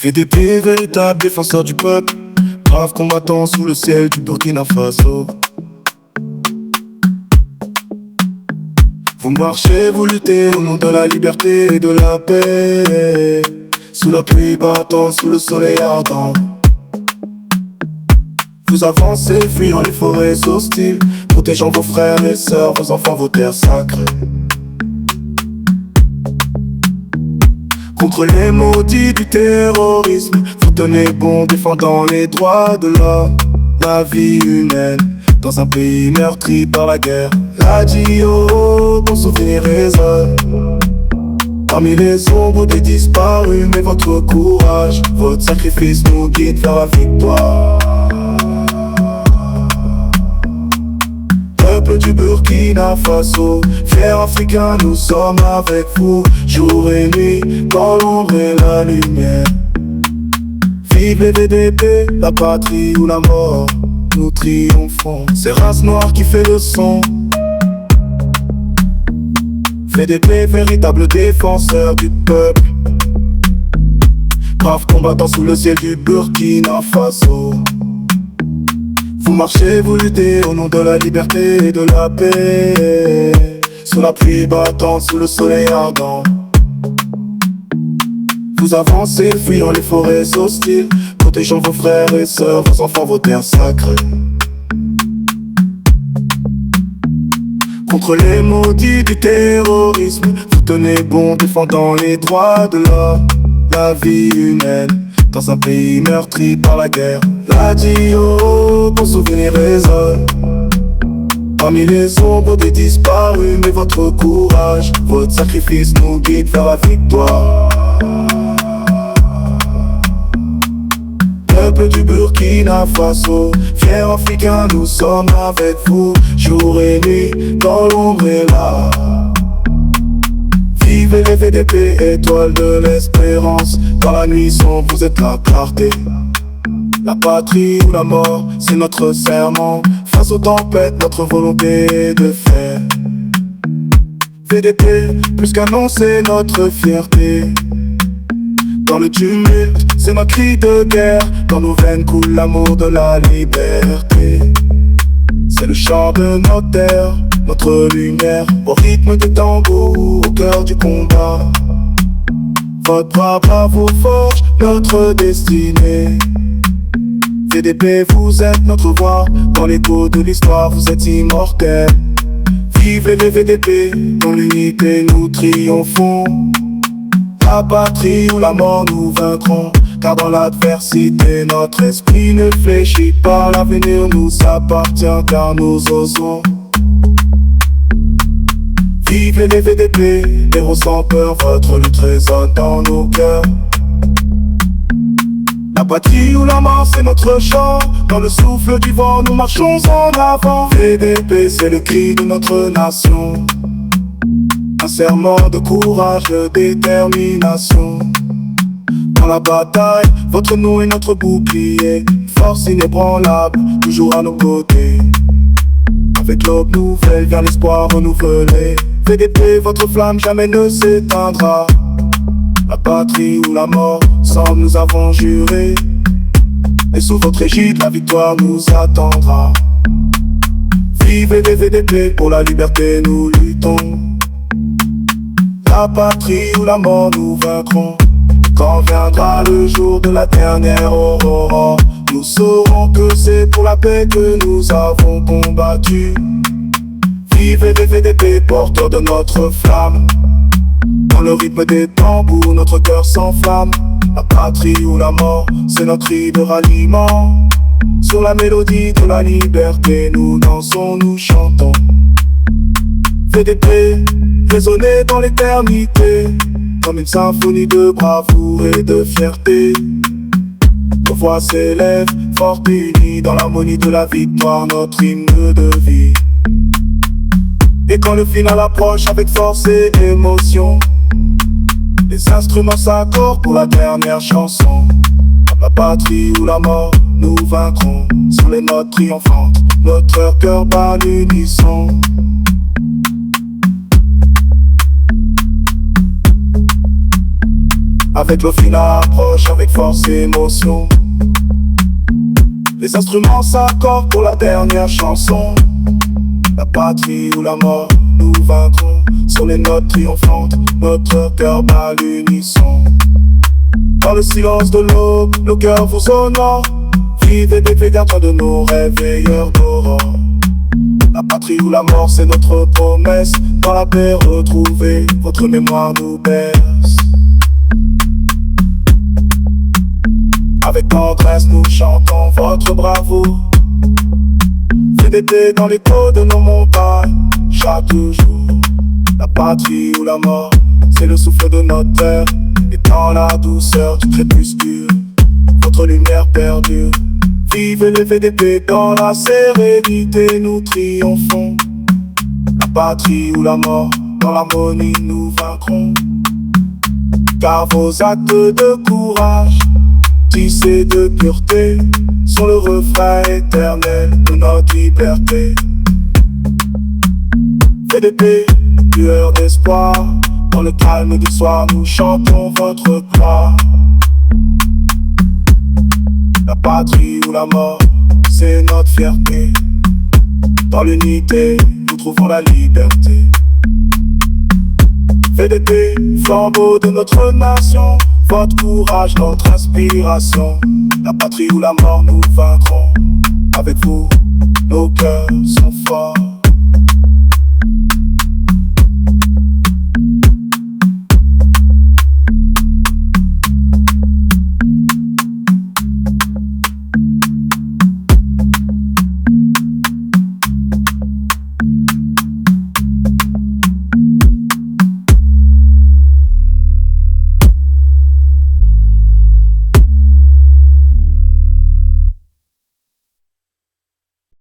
VDP, véritable défenseur du peuple, brave combattant sous le ciel du Burkina Faso. Vous marchez, vous luttez au nom de la liberté et de la paix, sous la pluie battante, sous le soleil ardent. Vous avancez, fuyant les forêts hostiles, protégeant vos frères et sœurs, vos enfants, vos terres sacrées. Contre les maudits du terrorisme, vous tenez bon, défendant les droits de l'homme, la vie humaine, dans un pays meurtri par la guerre. Radio, bon souvenir résonne parmi les ombres des disparus, mais votre courage, votre sacrifice nous guide vers la victoire. Peuple du Burkina Faso, fiers africains, nous sommes avec vous, jour et nuit, dans l'ombre et la lumière. Vive les VDP, la patrie ou la mort, nous triomphons. C'est race noire qui fait le son. VDP, véritable défenseur du peuple, brave combattant sous le ciel du Burkina Faso. Vous marchez, vous luttez au nom de la liberté et de la paix, sous la pluie battante, sous le soleil ardent. Vous avancez, fuyant les forêts hostiles, protégeant vos frères et sœurs, vos enfants, vos terres sacrées. Contre les maudits du terrorisme, vous tenez bon, défendant les droits de l'homme, la vie humaine, dans un pays meurtri par la guerre. Radio, bon souvenir résonne parmi les ombres des disparus, mais votre courage, votre sacrifice nous guide vers la victoire. Peuple du Burkina Faso, fiers africains, nous sommes avec vous, jour et nuit, dans l'ombre et là. Vive les VDP, étoile de l'espérance, dans la nuit sombre, vous êtes la clarté. La patrie ou la mort, c'est notre serment, face aux tempêtes, notre volonté de faire. VDP, plus qu'annoncer notre fierté. Dans le tumulte, c'est notre cri de guerre, dans nos veines coule l'amour de la liberté. C'est le chant de notre terre, notre lumière, au rythme des tambours, au cœur du combat. Votre bras bravo forge notre destinée. VDP, vous êtes notre voix, dans l'écho de l'histoire, vous êtes immortels. Vive les VDP, dans l'unité nous triomphons. La patrie ou la mort nous vaincrons, car dans l'adversité notre esprit ne fléchit pas. L'avenir nous appartient car nous osons. Vive les VDP, héros sans peur, votre lutte résonne dans nos cœurs. La patrie ou la mort, c'est notre chant, dans le souffle du vent, nous marchons en avant. VDP, c'est le cri de notre nation, un serment de courage, de détermination. Dans la bataille, votre nom est notre bouclier, force inébranlable, toujours à nos côtés. Avec l'aube nouvelle, vient l'espoir renouvelé. VDP, votre flamme jamais ne s'éteindra. La patrie ou la mort, ensemble nous avons juré. Et sous votre égide, la victoire nous attendra. Vive les VDP, pour la liberté nous luttons. La patrie ou la mort nous vaincrons. Quand viendra le jour de la dernière aurore, nous saurons que c'est pour la paix que nous avons combattu. Vive les VDP, porteurs de notre flamme. Dans le rythme des tambours, notre cœur s'enflamme. La patrie ou la mort, c'est notre cri de ralliement. Sur la mélodie de la liberté, nous dansons, nous chantons. VDP, résonner dans l'éternité, comme une symphonie de bravoure et de fierté. Nos voix s'élèvent, fortes et unies, dans l'harmonie de la victoire, notre hymne de vie. Et quand le final approche avec force et émotion, les instruments s'accordent pour la dernière chanson. La patrie ou la mort, nous vaincrons. Sur les notes triomphantes, notre cœur bat l'unisson. Avec le fil approche, avec force et émotion. Les instruments s'accordent pour la dernière chanson. La patrie ou la mort, nous vaincrons. Sur les notes triomphantes, notre cœur bat l'unisson. Dans le silence de l'aube, nos cœurs vous honorent. Vivez des gardiens de nos réveilleurs d'aurore. La patrie ou la mort, c'est notre promesse. Dans la paix retrouvée, votre mémoire nous berce. Avec tendresse, nous chantons votre bravoure. D'été dans l'écho de nos montagnes, chaque jour. La patrie ou la mort, c'est le souffle de notre terre. Et dans la douceur du crépuscule, votre lumière perdure. Vive les VDP dans la sérénité, nous triomphons. La patrie ou la mort, dans l'harmonie nous vaincrons. Car vos actes de courage, tissés de pureté, sont le refrain éternel de notre liberté. VDP, lueur d'espoir, dans le calme du soir, nous chantons votre gloire. La patrie ou la mort, c'est notre fierté. Dans l'unité, nous trouvons la liberté. VDP, flambeau de notre nation, votre courage, notre inspiration. La patrie ou la mort, nous vaincrons. Avec vous, nos cœurs sont forts.